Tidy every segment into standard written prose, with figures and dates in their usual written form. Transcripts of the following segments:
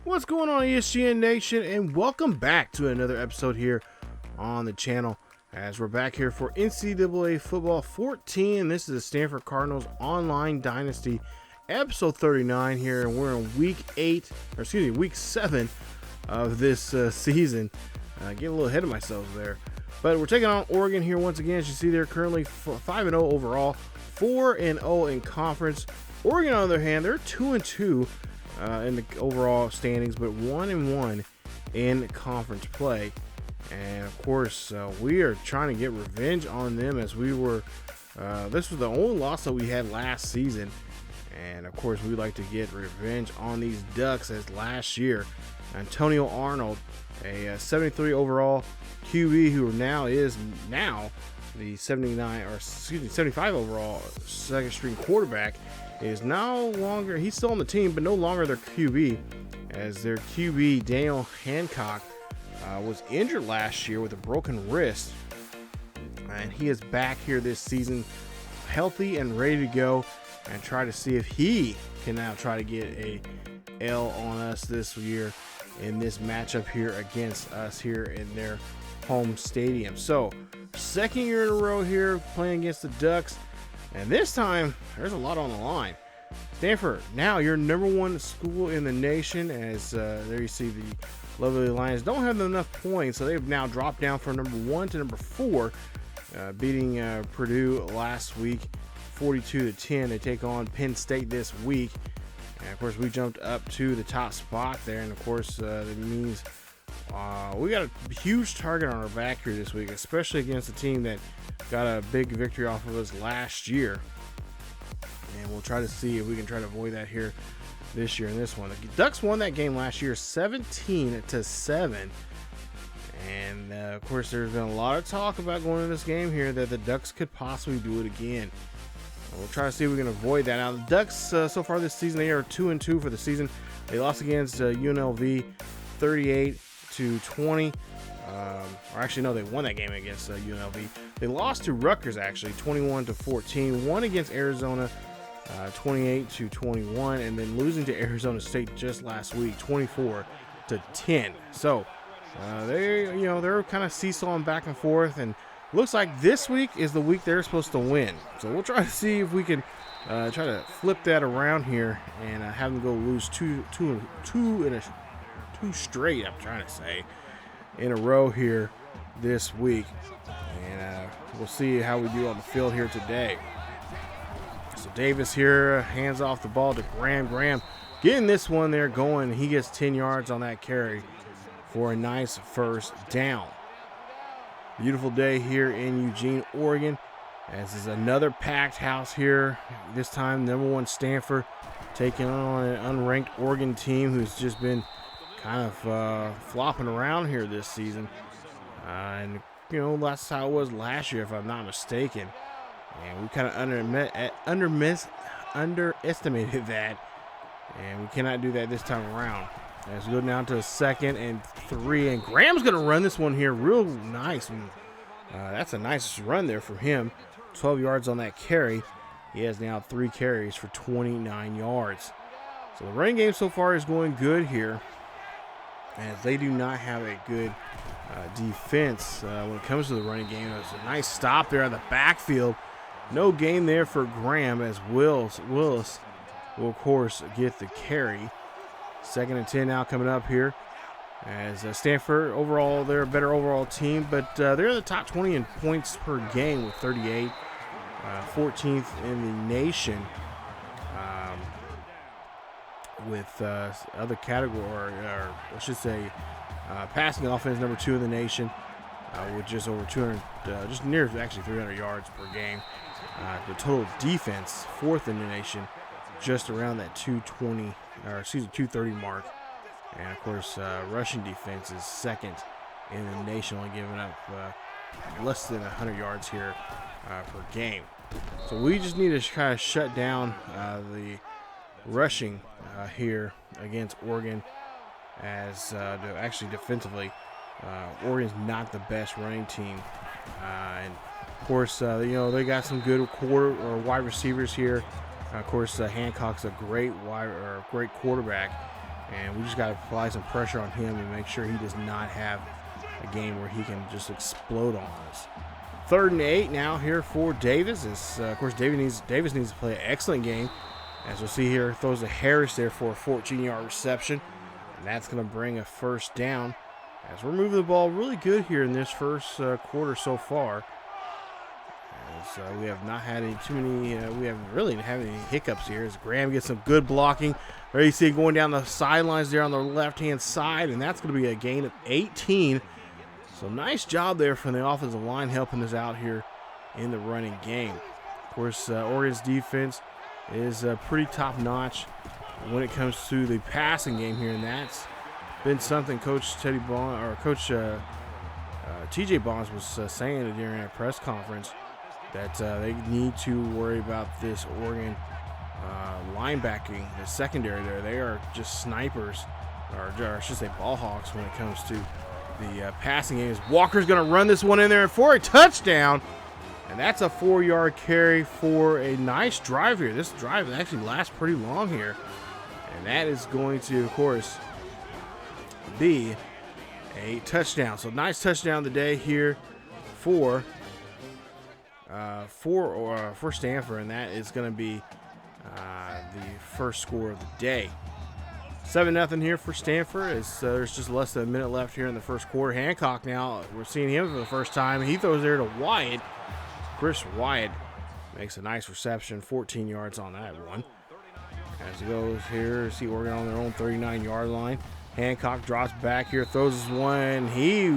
What's going on, ESGN Nation, and welcome back to another episode here on the channel as we're back here for NCAA Football 14. This is the Stanford Cardinals Online Dynasty episode 39 here, and we're in week 7 of this season. Getting a little ahead of myself there, but we're taking on Oregon here once again. As you see, they're currently 5-0 overall, 4-0 in conference. Oregon, on the other hand, they're 2-2 in the overall standings, but 1-1 in conference play. And of course, we are trying to get revenge on them, as we were this was the only loss that we had last season, and of course we'd like to get revenge on these Ducks, as last year Antonio Arnold, a 73 overall QB, who is now the 75 overall second string quarterback, is no longer, he's still on the team, but no longer their QB, as their QB Daniel Hancock was injured last year with a broken wrist, and he is back here this season healthy and ready to go, and try to see if he can now try to get a L on us this year in this matchup here against us here in their home stadium. So second year in a row here playing against the Ducks, and this time there's a lot on the line. Stanford, now your #1 school in the nation, as there you see the lovely Lions don't have enough points, so they've now dropped down from #1 to #4, beating Purdue last week 42-10. They take on Penn State this week, and of course we jumped up to the top spot there, and of course that means we got a huge target on our back here this week, especially against a team that got a big victory off of us last year, and we'll try to see if we can try to avoid that here this year in this one. The Ducks won that game last year 17-7, and of course there's been a lot of talk about going into this game here that the Ducks could possibly do it again. We'll try to see if we can avoid that. Now the Ducks so far this season, they are 2-2 for the season. They lost against UNLV 38-20. Or actually, no, they won that game against UNLV. They lost to Rutgers actually 21-14. Won against Arizona 28-21, and then losing to Arizona State just last week 24-10. So they're kind of seesawing back and forth, and looks like this week is the week they're supposed to win. So we'll try to see if we can try to flip that around here and have them go lose two straight, I'm trying to say, in a row here this week, and we'll see how we do on the field here today. So Davis here hands off the ball to Graham getting this one there going. He gets 10 yards on that carry for a nice first down. Beautiful day here in Eugene, Oregon, as is another packed house here. This time #1 Stanford taking on an unranked Oregon team who's just been kind of flopping around here this season, and that's how it was last year, if I'm not mistaken, and we kind of underestimated that, and we cannot do that this time around. As we go down to 2nd and 3, and Graham's gonna run this one here real nice. That's a nice run there from him. 12 yards on that carry. He has now 3 carries for 29 yards. So the running game so far is going good here, as they do not have a good defense when it comes to the running game. It was a nice stop there on the backfield. No gain there for Graham, as Willis will of course get the carry. 2nd and 10 now coming up here, as Stanford overall, they're a better overall team, but they're in the top 20 in points per game with 38, 14th in the nation, with other category, or I should say passing offense #2 in the nation, with just over 200, just near actually 300 yards per game. The total defense 4th in the nation, just around that 230 mark, and of course rushing defense is 2nd in the nation, only giving up less than 100 yards here per game. So we just need to kind of shut down the rushing here against Oregon, as actually defensively Oregon's not the best running team, and of course they got some good wide receivers here. Of course, Hancock's a great quarterback, And we just got to apply some pressure on him and make sure he does not have a game where he can just explode on us. 3rd and 8 now here for Davis. Of course, Davis needs to play an excellent game. As we'll see here, throws to Harris there for a 14-yard reception. And that's going to bring a first down. As we're moving the ball really good here in this first quarter so far. As we have not had we haven't really had any hiccups here. As Graham gets some good blocking. There you see going down the sidelines there on the left-hand side. And that's going to be a gain of 18. So nice job there from the offensive line helping us out here in the running game. Of course, Oregon's defense is pretty top-notch when it comes to the passing game here, and that's been something Coach TJ Bonds was saying during a press conference, that they need to worry about this Oregon linebacking, the secondary there. They are just snipers, or I should say ball hawks when it comes to the passing game. Walker's going to run this one in there for a touchdown. And that's a 4-yard carry for a nice drive here. This drive actually lasts pretty long here. And that is going to, of course, be a touchdown. So nice touchdown of the day here for Stanford. And that is going to be the first score of the day. 7-0 here for Stanford. As there's just less than a minute left here in the first quarter. Hancock now, we're seeing him for the first time. He throws there to Wyatt. Chris Wyatt makes a nice reception, 14 yards on that one. As he goes here, see Oregon on their own 39-yard line. Hancock drops back here, throws this one. He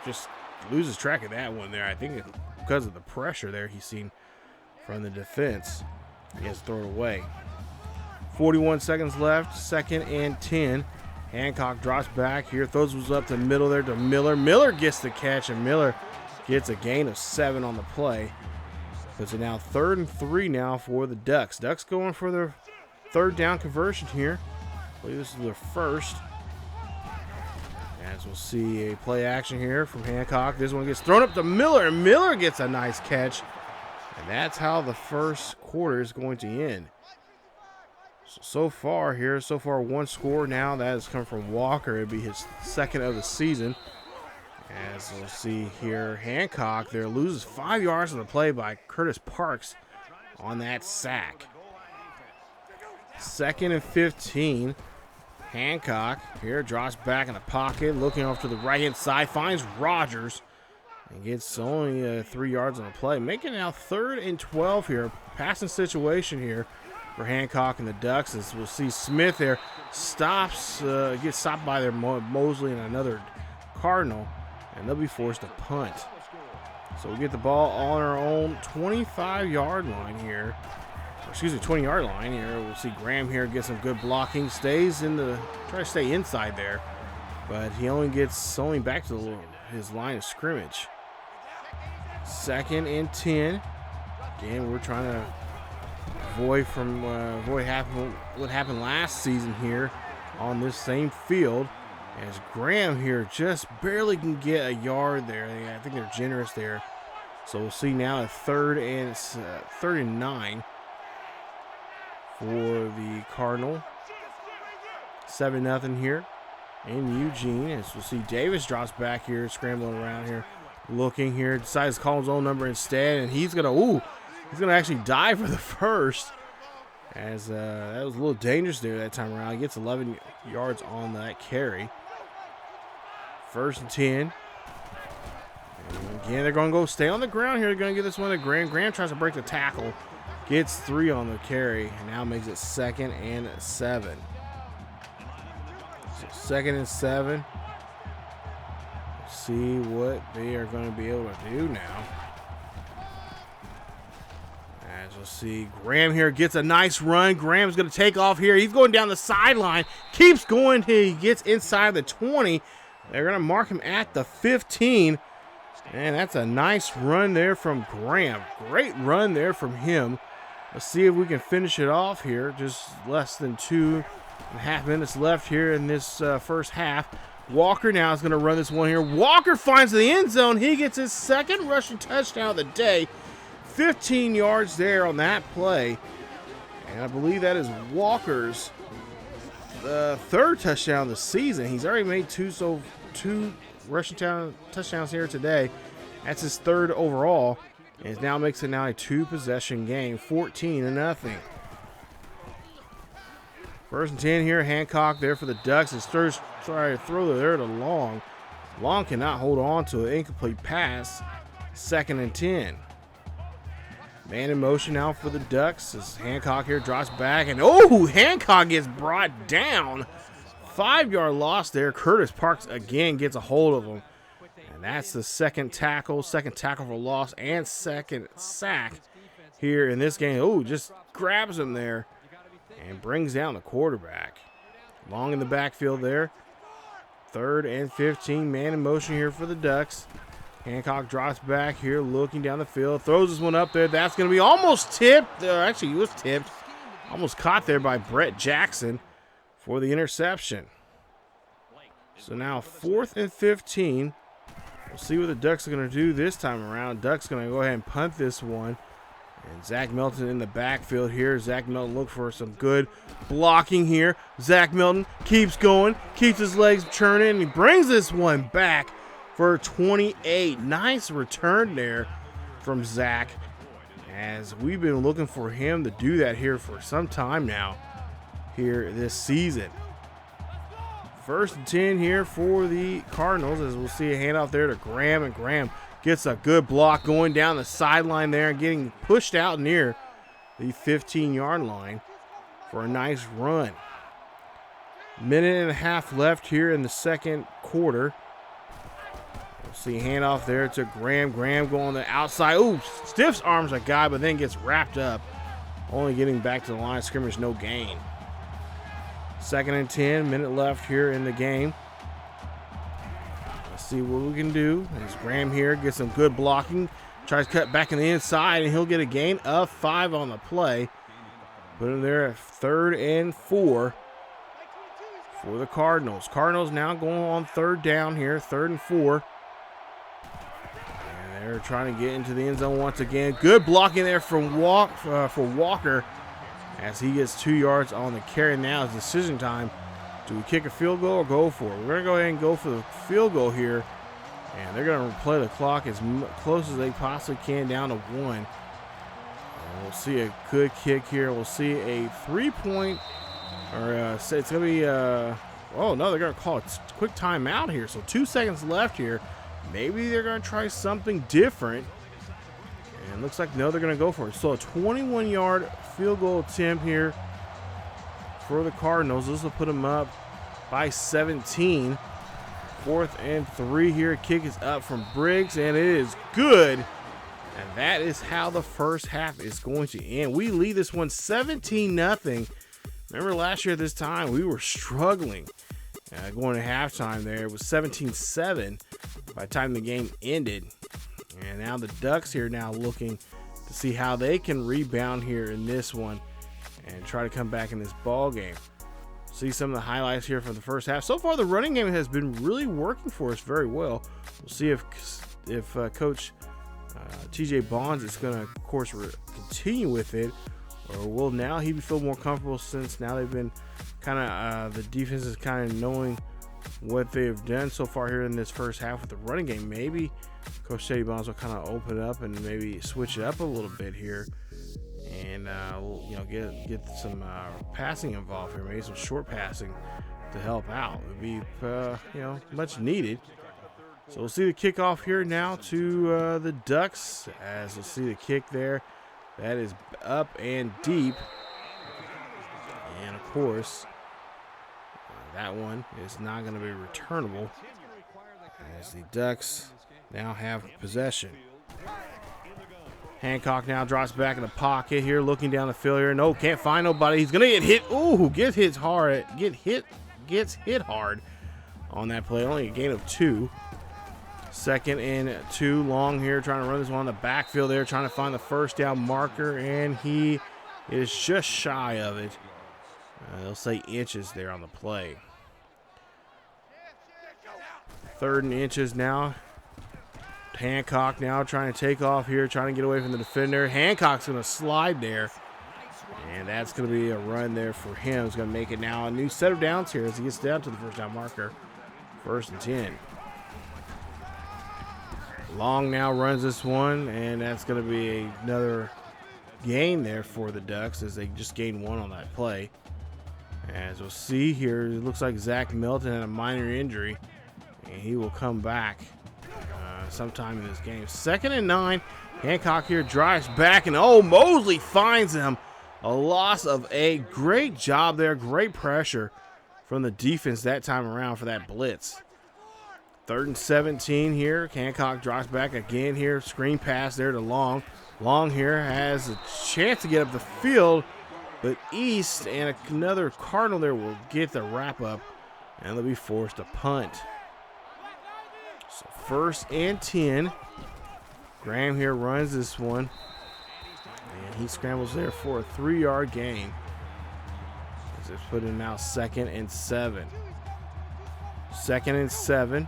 just loses track of that one there. I think because of the pressure there he's seen from the defense. He has to throw it away. 41 seconds left, 2nd and 10. Hancock drops back here, throws this up to middle there to Miller. Miller gets the catch, and Miller gets a gain of 7 on the play. Puts it now 3rd and 3 now for the Ducks. Ducks going for their 3rd down conversion here. I believe this is their first. As we'll see a play action here from Hancock. This one gets thrown up to Miller, and Miller gets a nice catch. And that's how the first quarter is going to end. So far one score now. That has come from Walker. It'll be his 2nd of the season. As we'll see here, Hancock there loses 5 yards on the play by Curtis Parks on that sack. 2nd and 15. Hancock here drops back in the pocket, looking off to the right-hand side, finds Rogers, and gets only 3 yards on the play. Making now 3rd and 12 here. Passing situation here for Hancock and the Ducks. As we'll see Smith there gets stopped by their Mosley and another Cardinal. And they'll be forced to punt. So we get the ball on our own 25-yard line here. 20-yard line here. We'll see Graham here get some good blocking. Try to stay inside there. But he only gets back to his line of scrimmage. 2nd and 10. Again, we're trying to avoid what happened last season here on this same field. As Graham here just barely can get a yard there. I think they're generous there. So we'll see now a 3rd and 9 for the Cardinal. 7-0 here in Eugene. As we'll see Davis drops back here, scrambling around here, looking here, decides to call his own number instead, and he's gonna actually dive for the first. As that was a little dangerous there that time around. He gets 11 yards on that carry. 1st and 10. And again, they're going to stay on the ground here. They're going to get this one to Graham. Graham tries to break the tackle. Gets 3 on the carry. And now makes it 2nd and 7. So 2nd and 7. Let's see what they are going to be able to do now. As we'll see, Graham here gets a nice run. Graham's going to take off here. He's going down the sideline. Keeps going. He gets inside the 20. They're going to mark him at the 15. And that's a nice run there from Graham. Great run there from him. Let's see if we can finish it off here. Just less than 2.5 minutes left here in this first half. Walker now is going to run this one here. Walker finds the end zone. He gets his 2nd rushing touchdown of the day. 15 yards there on that play. And I believe that is Walker's third touchdown of the season. He's already made two rushing touchdowns here today. That's his third overall. And it now makes it now a 2-possession game, 14-0. First and 10 here. Hancock there for the Ducks. His third, throw there to Long. Long cannot hold on to an incomplete pass. Second and 10. Man in motion now for the Ducks as Hancock here drops back. And Hancock gets brought down. 5-yard loss there. Curtis Parks again gets a hold of him. And that's the second tackle for loss and second sack here in this game. Just grabs him there and brings down the quarterback. Long in the backfield there. 3rd and 15, man in motion here for the Ducks. Hancock drops back here, looking down the field, throws this one up there. That's going to be almost tipped. Actually, he was tipped. Almost caught there by Brett Jackson for the interception. So now 4th and 15. We'll see what the Ducks are going to do this time around. Ducks going to go ahead and punt this one. And Zach Melton in the backfield here. Zach Melton look for some good blocking here. Zach Melton keeps going, keeps his legs churning, and he brings this one back for 28. Nice return there from Zach, as we've been looking for him to do that here for some time now here this season. 1st and 10 here for the Cardinals, as we'll see a handoff there to Graham, and Graham gets a good block going down the sideline there and getting pushed out near the 15-yard line for a nice run. Minute and a half left here in the second quarter. We'll see a handoff there to Graham. Graham going on the outside. Stiffs arms a guy, but then gets wrapped up. Only getting back to the line of scrimmage, no gain. 2nd and 10, minute left here in the game. Let's see what we can do. As Graham here gets some good blocking. Tries to cut back in the inside, and he'll get a gain of 5 on the play. Put him there at 3rd and 4 for the Cardinals. Cardinals now going on 3rd down here, 3rd and 4. And they're trying to get into the end zone once again. Good blocking there from Walker, as he gets 2 yards on the carry. Now it's decision time. Do we kick a field goal or go for it? We're going to go ahead and go for the field goal here. And they're going to play the clock as close as they possibly can down to 1. And we'll see a good kick here. We'll see a 3-point, or it's going to be, they're going to call it quick timeout here. So 2 seconds left here. Maybe they're going to try something different. And looks like, no, they're going to go for it. So a 21-yard field goal attempt here for the Cardinals. This will put them up by 17. 4th and 3 here. Kick is up from Briggs, and it is good. And that is how the first half is going to end. We lead this one 17-0. Remember last year at this time, we were struggling going to halftime there. It was 17-7 by the time the game ended. And now the Ducks here now looking to see how they can rebound here in this one and try to come back in this ball game. See some of the highlights here from the first half. So far, the running game has been really working for us very well. We'll see if Coach TJ Bonds is going to, of course, continue with it, or will now he feel more comfortable since now they've been kind of the defense is kind of knowing what they've done so far here in this first half with the running game. Maybe Coach TJ Bonds will kind of open up and maybe switch it up a little bit here. And get some passing involved here, maybe some short passing to help out. It would be much needed. So we'll see the kickoff here now to the Ducks, as we'll see the kick there. That is up and deep, and of course that one is not going to be returnable, as the Ducks now have possession. Hancock now drops back in the pocket here, looking down the field here. No, can't find nobody. He's gonna get hit. Gets hit hard on that play. Only a gain of 2. 2nd and 2, Long here trying to run this one on the backfield there, trying to find the first down marker, and he is just shy of it. They'll say inches there on the play. 3rd and inches now. Hancock now trying to take off here, trying to get away from the defender. Hancock's going to slide there. And that's going to be a run there for him. He's going to make it now a new set of downs here as he gets down to the first down marker. 1st and 10. Long now runs this one, and that's going to be another gain there for the Ducks as they just gained 1 on that play. As we'll see here, it looks like Zach Melton had a minor injury, and he will come back sometime in this game. 2nd and 9. Hancock here drives back, and Mosley finds him. A loss of 8. Great job there. Great pressure from the defense that time around for that blitz. 3rd and 17 here. Hancock drops back again here. Screen pass there to Long. Long here has a chance to get up the field, but East and another Cardinal there will get the wrap up, and they'll be forced to punt. So 1st and 10. Graham here runs this one, and he scrambles there for a 3-yard gain. As it's put in now 2nd and 7. 2nd and 7.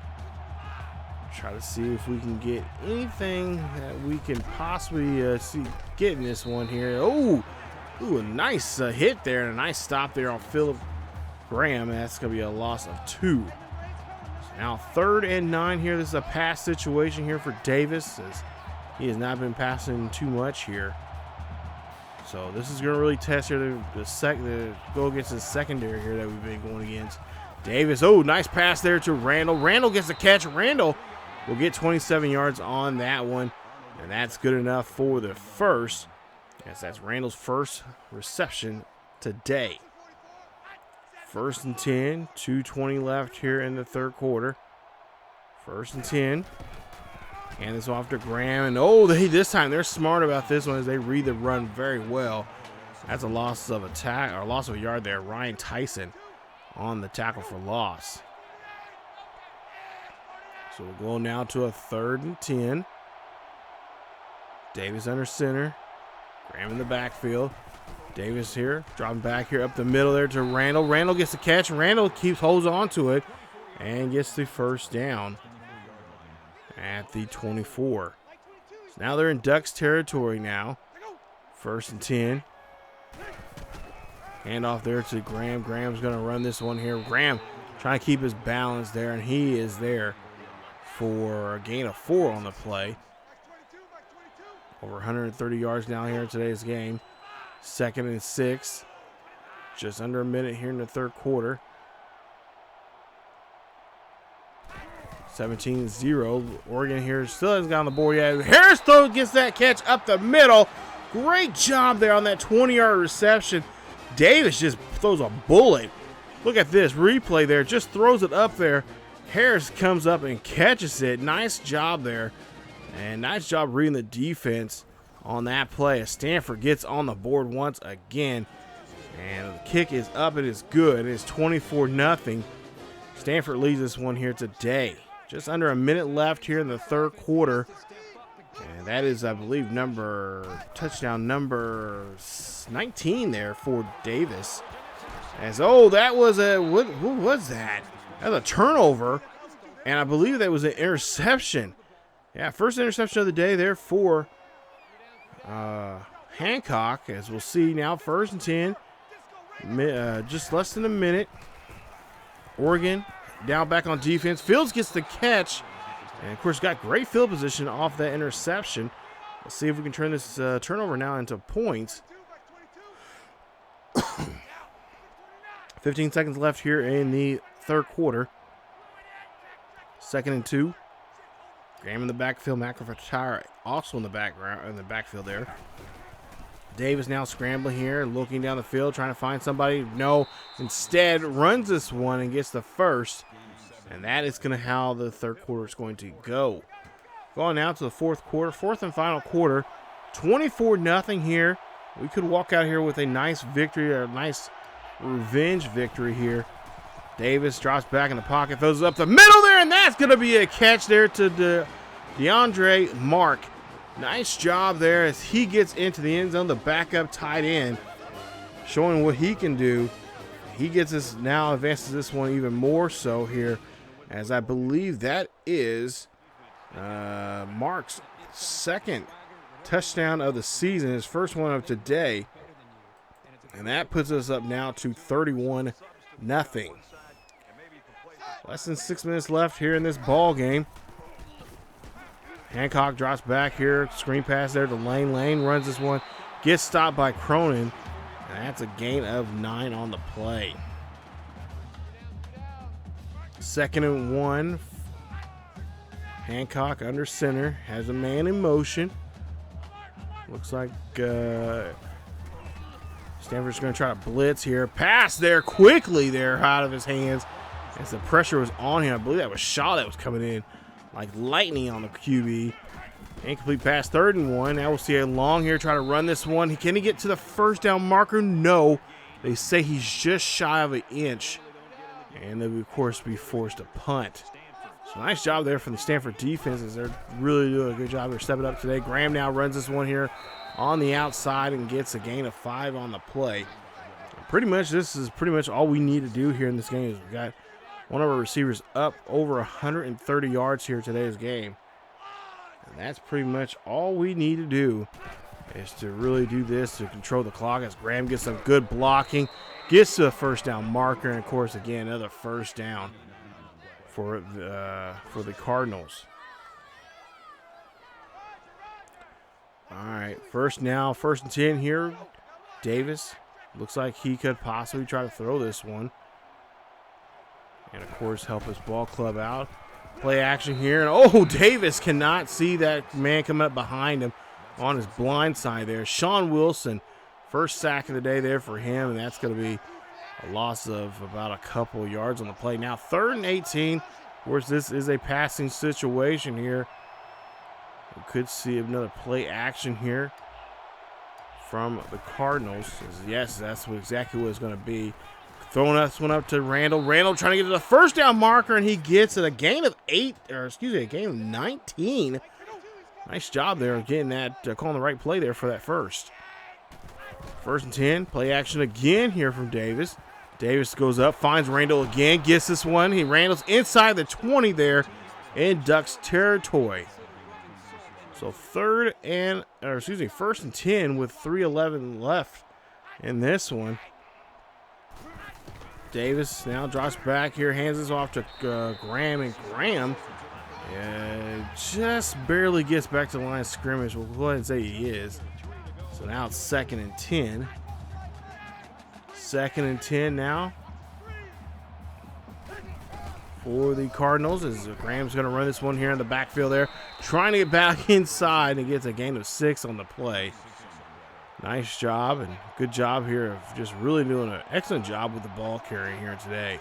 Try to see if we can get anything that we can possibly see getting this one here. Ooh, a nice hit there and a nice stop there on Philip Graham. That's going to be a loss of 2. So now 3rd and 9 here. This is a pass situation here for Davis, as he has not been passing too much here. So this is going to really test here the go against the secondary here that we've been going against. Davis, nice pass there to Randall. Randall gets the catch. Randall will get 27 yards on that one, and that's good enough for the first, as that's Randall's first reception today. 1st and 10, 2:20 left here in the 3rd quarter. 1st and 10. And this off to Graham, and this time they're smart about this one as they read the run very well. That's a loss of a yard there. Ryan Tyson on the tackle for loss. So we'll go now to a 3rd and 10. Davis under center. Graham in the backfield. Davis here, dropping back here up the middle there to Randall. Randall gets the catch. Randall holds on to it and gets the 1st down at the 24. So now they're in Ducks territory now. 1st and 10. Hand off there to Graham. Graham's going to run this one here. Graham trying to keep his balance there, and he is there for a gain of 4 on the play. Over 130 yards now here in today's game. 2nd and 6. Just under a minute here in the 3rd quarter. 17-0. Oregon here still hasn't got on the board yet. Harris gets that catch up the middle. Great job there on that 20-yard reception. Davis just throws a bullet. Look at this replay there. Just throws it up there. Harris comes up and catches it. Nice job there. And nice job reading the defense on that play. Stanford gets on the board once again. And the kick is up. It is good. It is 24-0. Stanford leads this one here today. Just under a minute left here in the 3rd quarter. And that is, I believe, touchdown number 19 there for Davis. As, that was what was that? That was a turnover. And I believe that was an interception. Yeah, first interception of the day there for Hancock. As we'll see now, 1st and 10. Just less than a minute. Oregon down back on defense. Fields gets the catch. And, of course, got great field position off that interception. Let's see if we can turn this turnover now into points. 15 seconds left here in the 3rd quarter. 2nd and 2. Graham in the backfield. McIntyre also in the backfield there. Davis now scrambling here, looking down the field, trying to find somebody. No, instead runs this one and gets the 1st. And that is going to how the 3rd quarter is going to go. Going now to the 4th quarter, 4th and final quarter. 24-0 here. We could walk out here with a nice victory, or a nice revenge victory here. Davis drops back in the pocket, throws it up the middle there, and that's going to be a catch there to DeAndre Mark. Nice job there as he gets into the end zone, the backup tight end, showing what he can do. He gets this now, advances this one even more so here, as I believe that is Mark's 2nd touchdown of the season, his first one of today. And that puts us up now to 31-0. Less than 6 minutes left here in this ball game. Hancock drops back here. Screen pass there to Lane. Lane runs this one. Gets stopped by Cronin. And that's a gain of 9 on the play. 2nd and 1. Hancock under center. Has a man in motion. Looks like Stanford's going to try to blitz here. Pass there quickly there out of his hands as the pressure was on him. I believe that was Shaw that was coming in like lightning on the QB. Incomplete pass, 3rd and 1. Now we'll see a long here, try to run this one. Can he get to the first down marker? No. They say he's just shy of an inch. And they will, of course, be forced to punt. So nice job there from the Stanford defense as they're really doing a good job. They're stepping up today. Graham now runs this one here on the outside and gets a gain of 5 on the play. Pretty much, this is pretty much all we need to do here in this game. Is we got one of our receivers up over 130 yards here today's game. And that's pretty much all we need to do is to really do this to control the clock as Graham gets some good blocking, gets to a first down marker, and of course, again, another first down for the Cardinals. All right, first and 10 here. Davis looks like he could possibly try to throw this one. And, of course, help his ball club out. Play action here. And, oh, Davis cannot see that man coming up behind him on his blind side there. Sean Wilson, first sack of the day there for him, and that's going to be a loss of about a couple yards on the play. Now, 3rd and 18. Of course, this is a passing situation here. We could see another play action here from the Cardinals. Yes, that's exactly what it's going to be. Throwing this one up to Randall. Randall trying to get to the first down marker, and he gets it. A gain of 19. Nice job there getting that, calling the right play there for that first. 1st and 10. Play action again here from Davis. Davis goes up, finds Randall again, gets this one. Randall's inside the 20 there in Ducks territory. So 1st and 10 with 3:11 left in this one. Davis now drops back here, hands this off to Graham, and Graham just barely gets back to the line of scrimmage. We'll go ahead and say he is. So now it's 2nd and 10. 2nd and 10 now for the Cardinals as Graham's going to run this one here in the backfield there, trying to get back inside, and gets a gain of 6 on the play. Nice job and good job here of just really doing an excellent job with the ball carrying here today.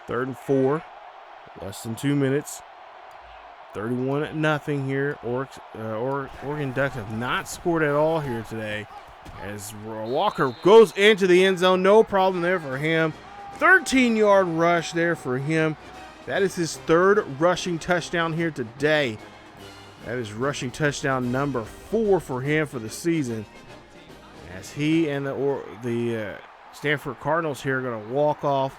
3rd and 4, less than 2 minutes. 31-0 here. Oregon Ducks have not scored at all here today as Walker goes into the end zone. No problem there for him. 13-yard rush there for him. That is his 3rd rushing touchdown here today. That is rushing touchdown number 4 for him for the season. As he and the Stanford Cardinals here are going to walk off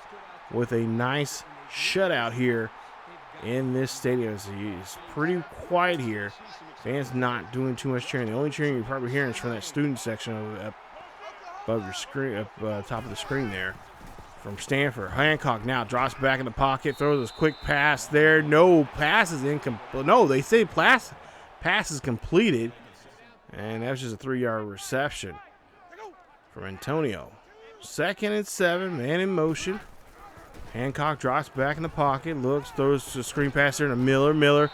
with a nice shutout here in this stadium. It's pretty quiet here. Fans not doing too much cheering. The only cheering you're probably hearing is from that student section up above your screen, up top of the screen there. From Stanford, Hancock now drops back in the pocket, throws this quick pass there. No, pass is incomplete. No, they say pass is completed, and that was just a 3-yard reception from Antonio. 2nd and 7, man in motion. Hancock drops back in the pocket, looks, throws a screen pass there to Miller. Miller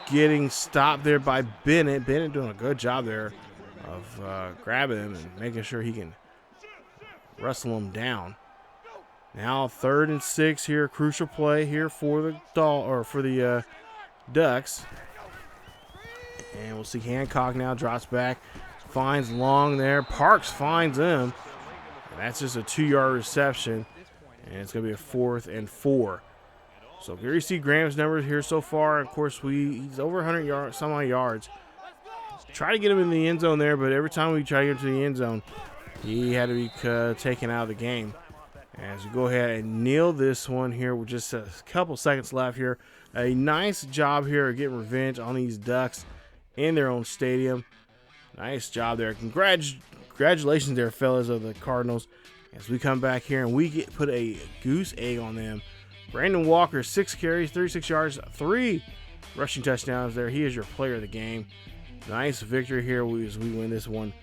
getting stopped there by Bennett. Bennett doing a good job there of grabbing him and making sure he can wrestle him down. Now 3rd and 6 here, crucial play here for the Ducks. And we'll see Hancock now drops back, finds Long there. Parks finds him. And that's just a 2-yard reception, and it's going to be a 4th and 4. So here you see Graham's numbers here so far. Of course, he's over 100 yards, some odd yards. Try to get him in the end zone there, but every time we try to get to the end zone, he had to be taken out of the game. As we go ahead and kneel this one here with just a couple seconds left here. A nice job here of getting revenge on these Ducks in their own stadium. Nice job there. Congratulations there, fellas of the Cardinals, as we come back here and we put a goose egg on them. Brandon Walker, 6 carries, 36 yards, 3 rushing touchdowns there. He is your player of the game. Nice victory here as we win this one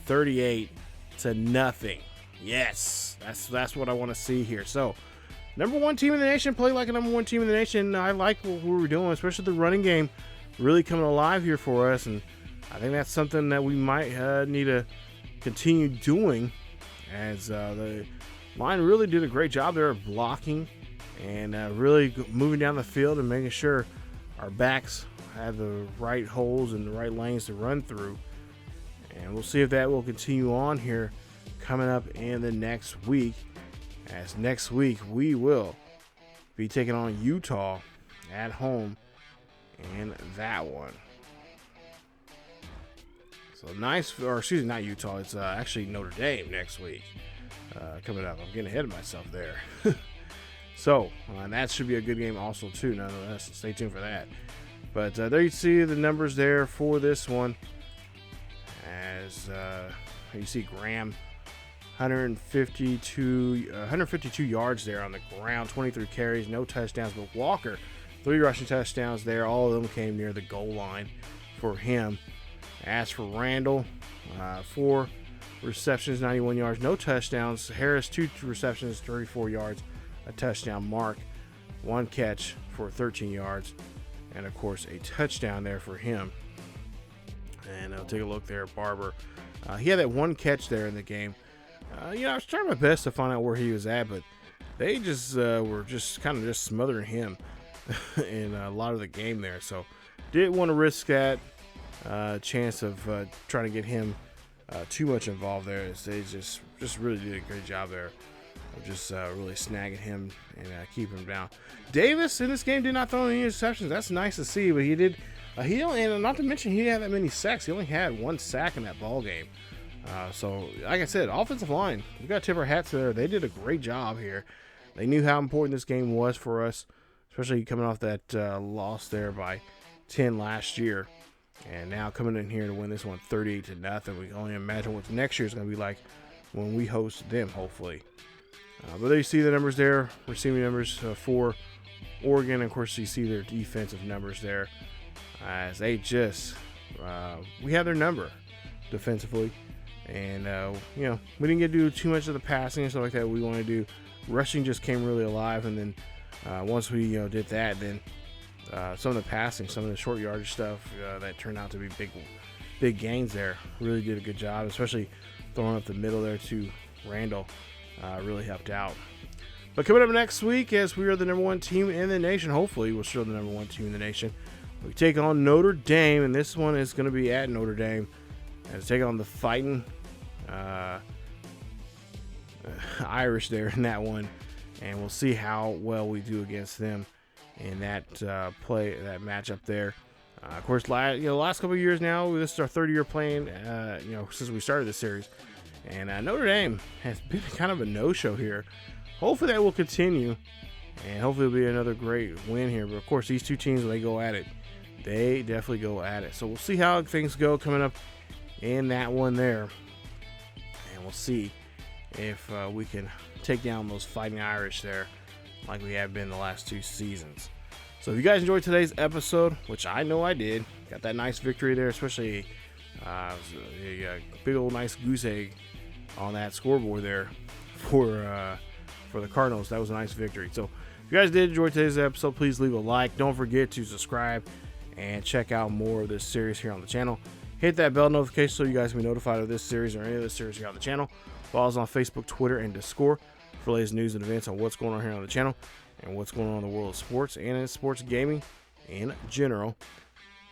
38-0. Yes, that's what I want to see here. So, number 1 team in the nation, play like a number 1 team in the nation. I like what we were doing, especially the running game really coming alive here for us, and I think that's something that we might need to continue doing, as the line really did a great job there of blocking and really moving down the field and making sure our backs have the right holes and the right lanes to run through. And we'll see if that will continue on here coming up in the next week, as next week we will be taking on Utah at home in that one. So nice, or excuse me, not Utah. It's actually Notre Dame next week coming up. I'm getting ahead of myself there. So that should be a good game also too. Nonetheless, so stay tuned for that. But there you see the numbers there for this one. As you see, Graham, 152 yards there on the ground, 23 carries, no touchdowns. But Walker, 3 rushing touchdowns there. All of them came near the goal line for him. As for Randall, 4 receptions, 91 yards, no touchdowns. Harris, 2 receptions, 34 yards, a touchdown. Mark, 1 catch for 13 yards, and of course a touchdown there for him. And I'll take a look there. Barber, he had that 1 catch there in the game. I was trying my best to find out where he was at, but they just were just kind of just smothering him in a lot of the game there. So didn't want to risk that chance of trying to get him too much involved there. They just really did a great job there of just really snagging him and keeping him down. Davis in this game did not throw any interceptions. That's nice to see, but he did. He only, and not to mention, he didn't have that many sacks. He only had 1 sack in that ball game. So, like I said, offensive line, we got to tip our hats there. They did a great job here. They knew how important this game was for us, especially coming off that loss there by 10 last year. And now coming in here to win this one 38-0. We can only imagine what next year is going to be like when we host them, hopefully. But there you see the numbers there, receiving numbers for Oregon. Of course, you see their defensive numbers there, as they just, we have their number defensively. And, we didn't get to do too much of the passing and stuff like that we want to do. Rushing just came really alive. And then once we, did that, then some of the passing, some of the short yardage stuff that turned out to be big gains there, really did a good job, especially throwing up the middle there to Randall. Really helped out. But coming up next week, as we are the number 1 team in the nation, hopefully we're still the number 1 team in the nation, we take on Notre Dame, and this one is going to be at Notre Dame. And take on the fighting Irish there in that one, and we'll see how well we do against them in that that matchup there. Of course, last couple of years now, this is our 3rd year playing, since we started this series, and Notre Dame has been kind of a no-show here. Hopefully that will continue, and hopefully it'll be another great win here. But of course, these 2 teams, when they go at it, they definitely go at it. So we'll see how things go coming up in that one there, and we'll see if we can take down those fighting Irish there like we have been the last 2 seasons. So if you guys enjoyed today's episode, which I know I did, got that nice victory there, especially a big old nice goose egg on that scoreboard there for the Cardinals. That was a nice victory. So if you guys did enjoy today's episode, please leave a like. Don't forget to subscribe and check out more of this series here on the channel. Hit that bell notification so you guys can be notified of this series or any other series here on the channel. Follow us on Facebook, Twitter, and Discord for latest news and events on what's going on here on the channel and what's going on in the world of sports and in sports gaming in general.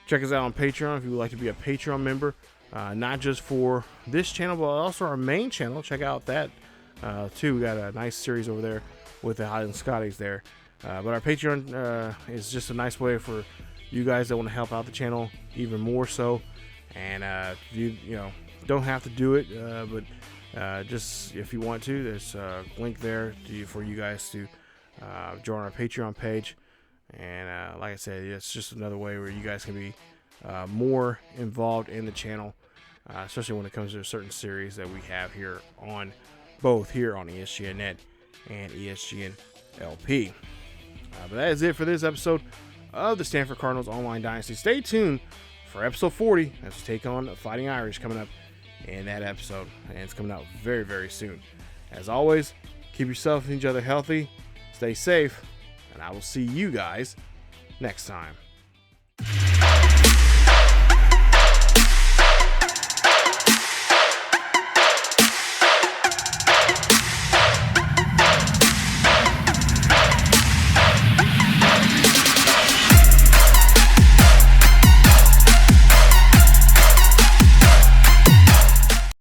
Check us out on Patreon if you would like to be a Patreon member, not just for this channel, but also our main channel. Check out that too. We got a nice series over there with the Highland Scotties there. But our Patreon is just a nice way for you guys that want to help out the channel even more so. And you don't have to do it, but just if you want to, there's a link there for you guys to join our Patreon page. And like I said, it's just another way where you guys can be more involved in the channel especially when it comes to a certain series that we have here on both here on ESGNet and ESGNLP. But that is it for this episode of the Stanford Cardinals Online Dynasty. Stay tuned for episode 40 as we take on the Fighting Irish coming up in that episode, and it's coming out very, very soon. As always, keep yourself and each other healthy, stay safe, and I will see you guys next time.